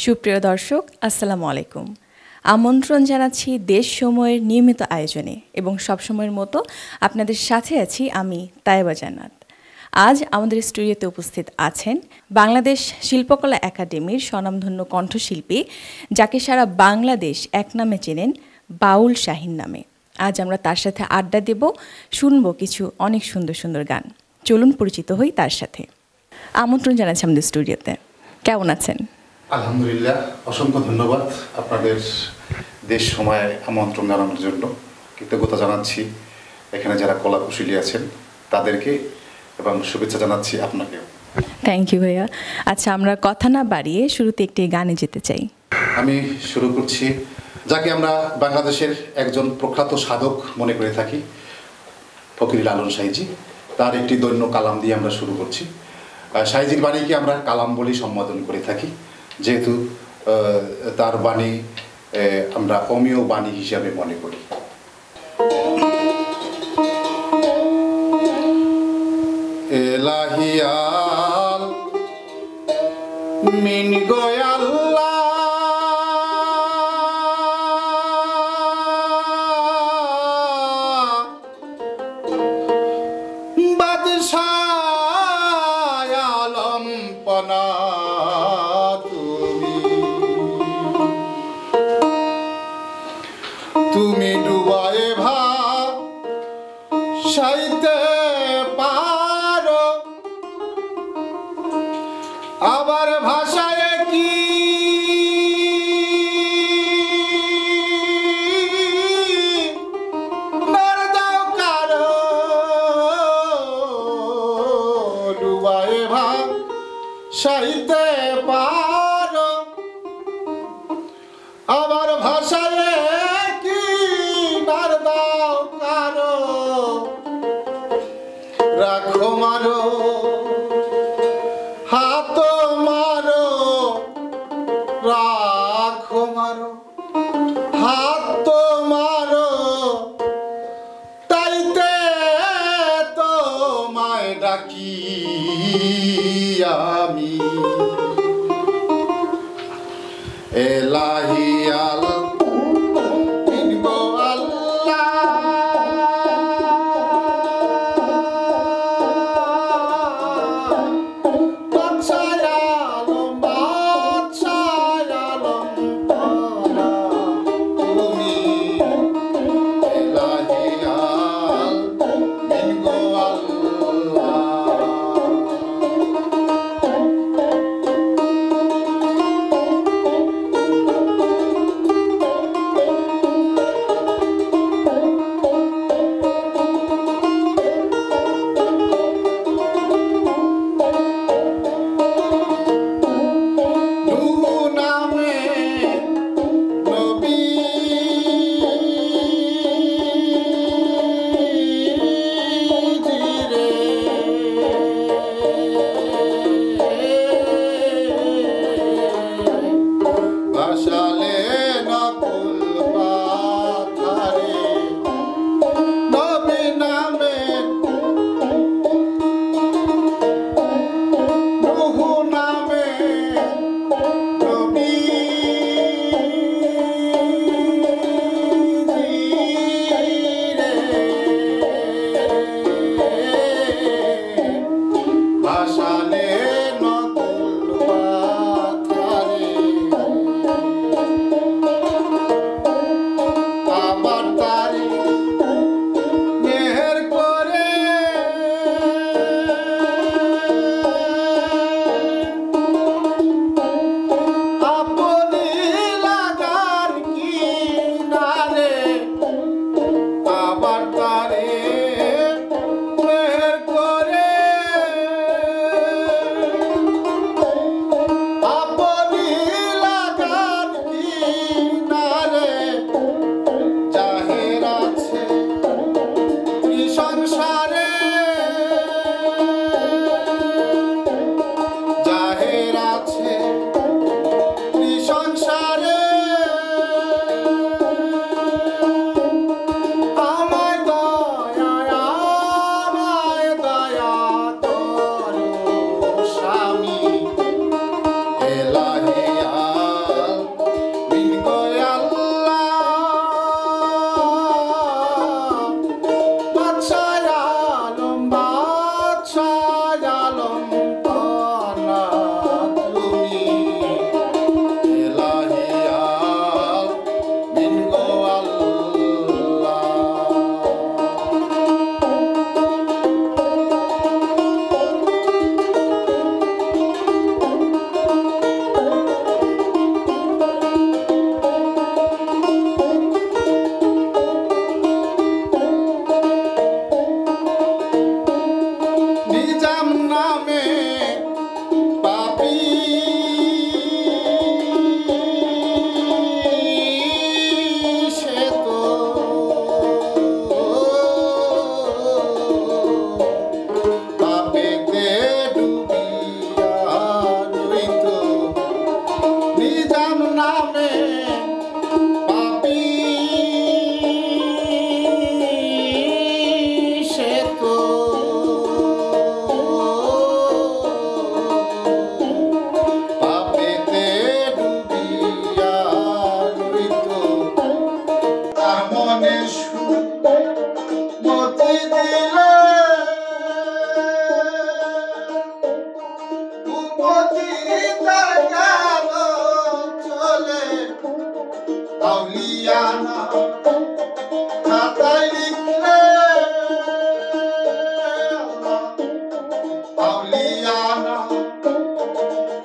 সুপ্রিয় দর্শক, আসসালামু আলাইকুম। আমন্ত্রণ জানাচ্ছি দেশ সময়ের নিয়মিত আয়োজনে এবং সবসময়ের মতো আপনাদের সাথে আছি আমি তায়েবা জান্নাত। আজ আমাদের স্টুডিওতে উপস্থিত আছেন বাংলাদেশ শিল্পকলা একাডেমির স্বনামধন্য কণ্ঠশিল্পী, যাকে সারা বাংলাদেশ এক নামে চেনেন, বাউল শাহীন নামে। আজ আমরা তার সাথে আড্ডা দেব, শুনবো কিছু অনেক সুন্দর সুন্দর গান। চলুন পরিচিত হই তার সাথে। আমন্ত্রণ জানাচ্ছি আমাদের স্টুডিওতে। কেমন আছেন? আলহামদুলিল্লাহ, অসংখ্য ধন্যবাদ আপনাদের দেশ সময় আমন্ত্রণ জানানোর জন্য। কৃতজ্ঞতা জানাচ্ছি এখানে যারা কলা কুশলী আছেন তাদেরকে, এবং শুভেচ্ছা জানাচ্ছি আপনাকেও। থ্যাংক ইউ ভাইয়া। আচ্ছা, আমরা কথা না বাড়িয়ে শুরুতে একটি গানে যেতে চাই। আমি শুরু করছি যাকে আমরা বাংলাদেশের একজন প্রখ্যাত সাধক মনে করে থাকি, ফকির লালন সাঁইজি। তার একটি দৈন্য কালাম দিয়ে আমরা শুরু করছি। সাঁইজির বাণীকে আমরা কালাম বলে সম্বোধন করে থাকি, যেহেতু তার বাণী আমরা অমীয় বাণী হিসাবে মনে করি। এলাহিয়াল মিন গোয়াল্লা বাদশাহ আলম পনা তুমি ডুবায়ে ভাসাইতে পারো, আবার ভাষায় কি নার দাও কারো, ডুবায়ে ভাসাইতে পারো, আবার ভাষায় রাখো মারো, হাত মারো, রাখো মারো, হাত মারো, তাইতে তোমায় ডাকি আমি। এলাহিয়াল জান নামে পাপী সে তো পাপেতে ডুবিয়া রইত তার মনে মতি দিলে মতি তার গেল চলে আউলিয়ানা খাতায় লিখলে আউলিয়ানা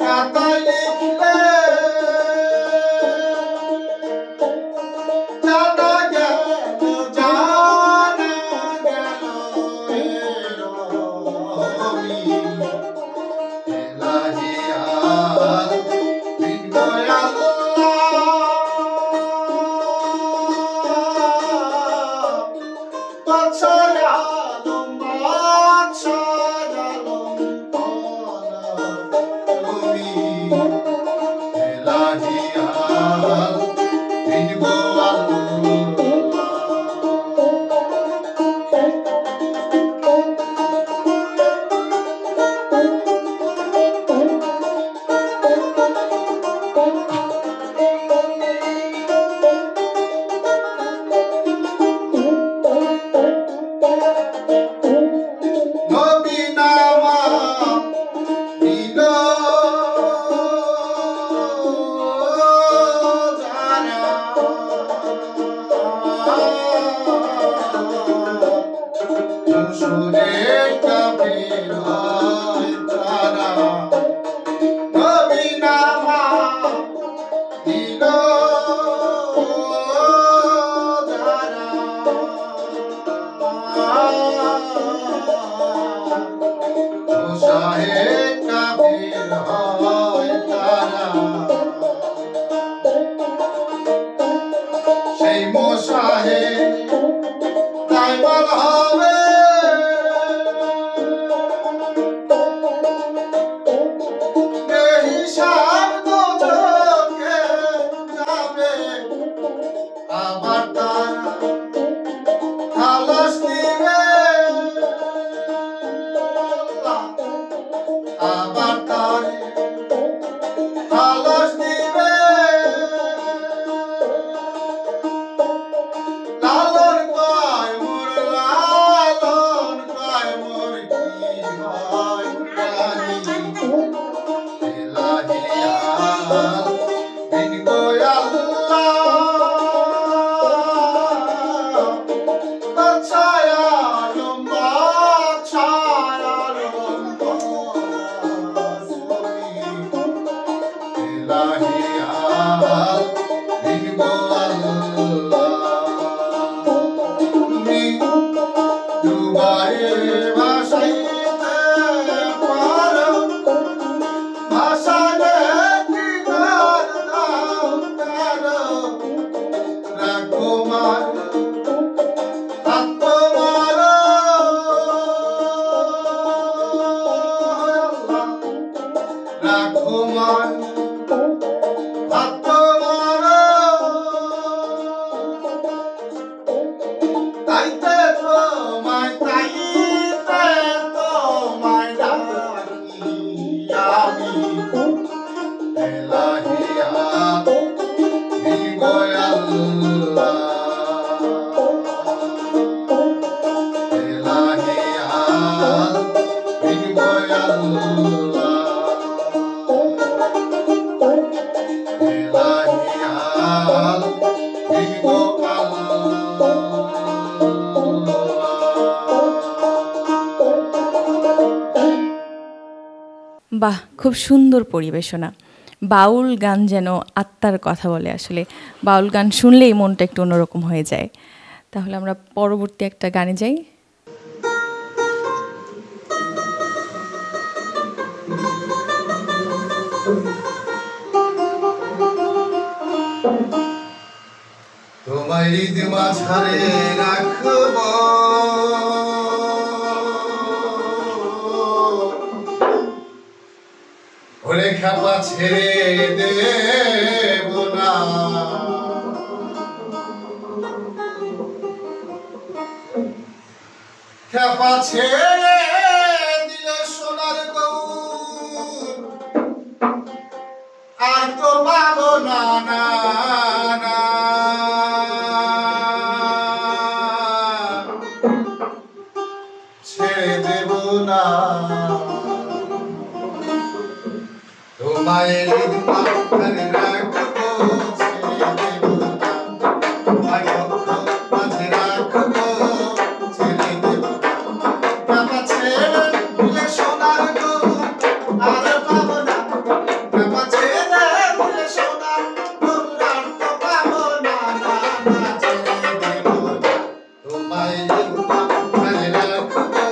খাতায় লিখলে জানা গেল সেই মশাহে তাই বলা হবে হিসাব দুজকে যাবে আবার তারা খালাস দিবে আবার তারে খালাস দিবে লালন কয় মোর কি হয় প্রাণী ইলাহিয়া বিন কোয় আল্লাহ বাছায়া লম্বা ছায়া লম্বা ইলাহিয়া বিন কোয় আল্লাহ দুবারে ভাসাইতে পারো ভাসালে কিনার দাও কারো রাখো মার হাত মারো রাখো মার হাত মারো তাইতে তোমায় ডাকি আমি ইলাহিয়া বিন কোয় আল্লাহ ইলাহিয়া বিন কোয় আল্লাহ ইলাহিয়া বিন কোয় আল্লাহ। বাহ, খুব সুন্দর পরিবেশনা। বাউল গান যেন আত্মার কথা বলে। আসলে বাউল গান শুনলেই মনটা একটু অন্যরকম হয়ে যায়। তাহলে আমরা পরবর্তী একটা গানে যাই। তোমায় হৃদ মাঝারে রাখব খেপা ছেড়ে দেব না, খেপা ছেড়ে দিলে সোনার গৌর আর তো পাবো না, না না ছেড়ে দেব না তোমায় মাথায় রাখবো, ছেড়ে দেব না তোমায় মাঝে রাখবো, ছেড়ে দেব না খেপা ছেড়ে দিলে সোনার গৌর আর পাবো না, খেপা ছেড়ে দিলে সোনার গৌর আর তো পাবো না, না না ছেড়ে দেব না তোমায় মাঝে রাখবো,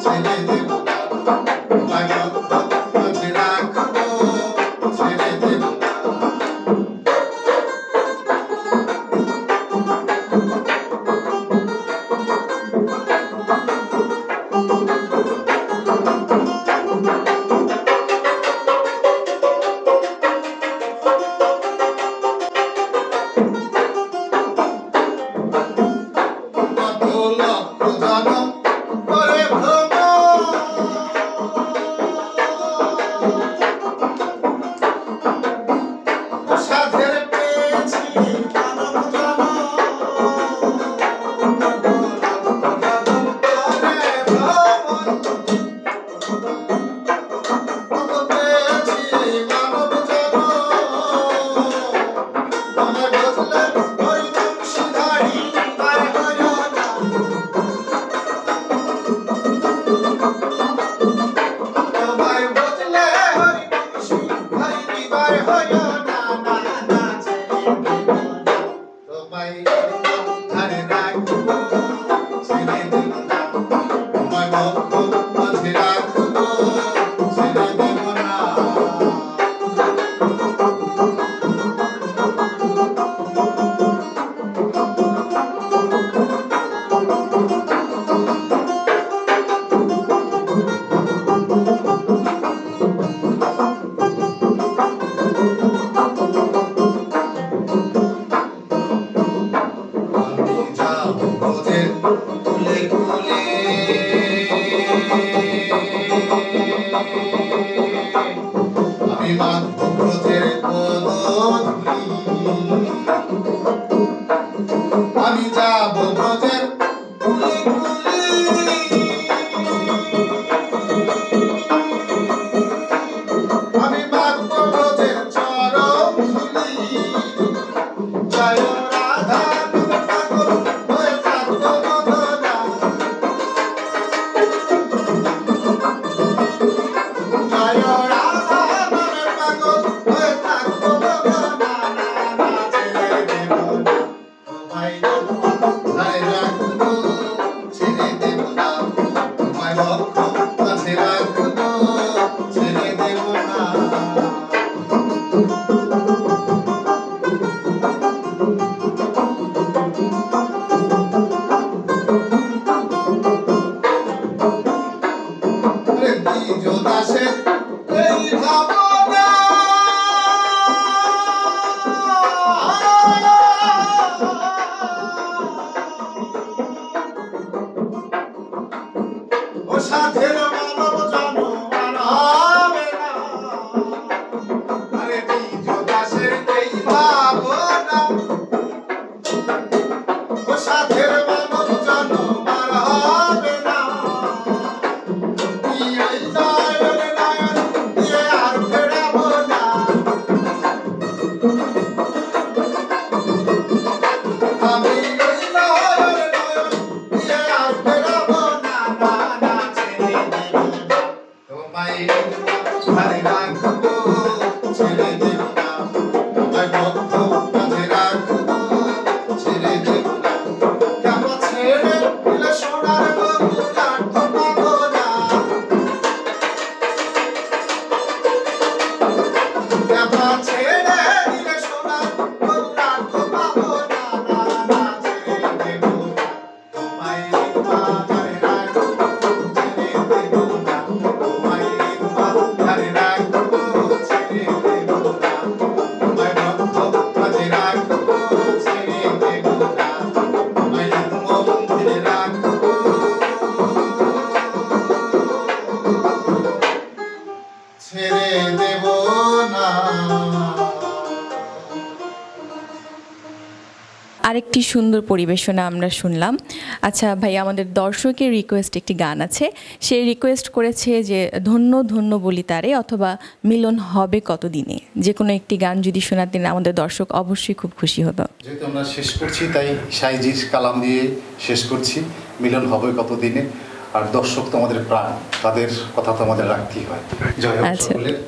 ছেড়ে দেব না তোমায় মাঝে রাখবো, ছেড়ে দেব না। কত লক্ষ জনম করে ভ্রমণ, সাধের পেয়েছি মানব জনম, কত লক্ষ জনম করে ভ্রমণ, কত পেয়েছি মানব জনম, তোমায় বুঝলে ওই বংশীধারী আর হয় না, তোমায় বুঝলে ওই বংশীধারী আর হয় না, না না ছেড়ে দেব না তোমায় ধারে রাখবো, ছেড়ে দেব না তোমায় মাঝে রাখবো, ছেড়ে দেব না। আমি যাব ব্রজের কুলে কুলে, আমি মাগব ব্রজের পদধূলি, আমি যাব ব্রজের কুলে কুলে, আমি মাগব ব্রজের চরণ ধূলি, জয় রাধা তুমি পাগল হয়ে থাকো মদনা, জয় রাধা তুমি পাগল হয়ে থাকো মদনা, না আরেকটি সুন্দর পরিবেশনা আমরা শুনলাম। আচ্ছা ভাই, আমাদের দর্শকের রিকোয়েস্ট একটি গান আছে, সে রিকোয়েস্ট করেছে যে ধন্য ধন্য বলি তারে, অথবা মিলন হবে কতদিনে। যে কোনো একটি গান যদি শোনাতেন আমাদের দর্শক অবশ্যই খুব খুশি হতো। যেহেতু আমরা শেষ করছি তাই সাইজির কালাম দিয়ে শেষ করছি, মিলন হবে কতদিনে। আর দর্শক তো আমাদের প্রাণ, তাদের কথা তো আমাদের রাখতেই হয়। জয় হোক সকলের।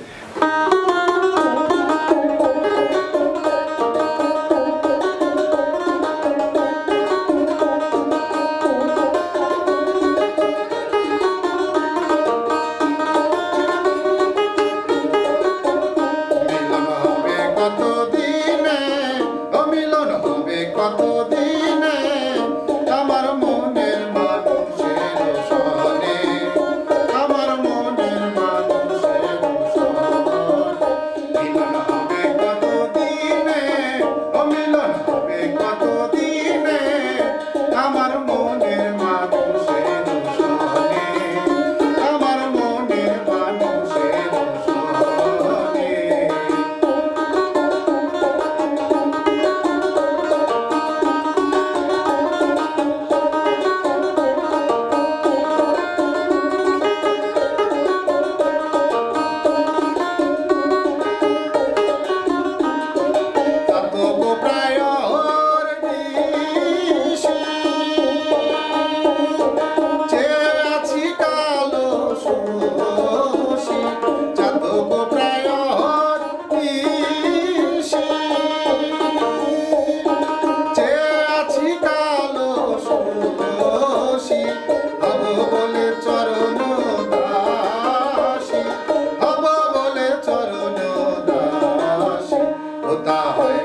होता है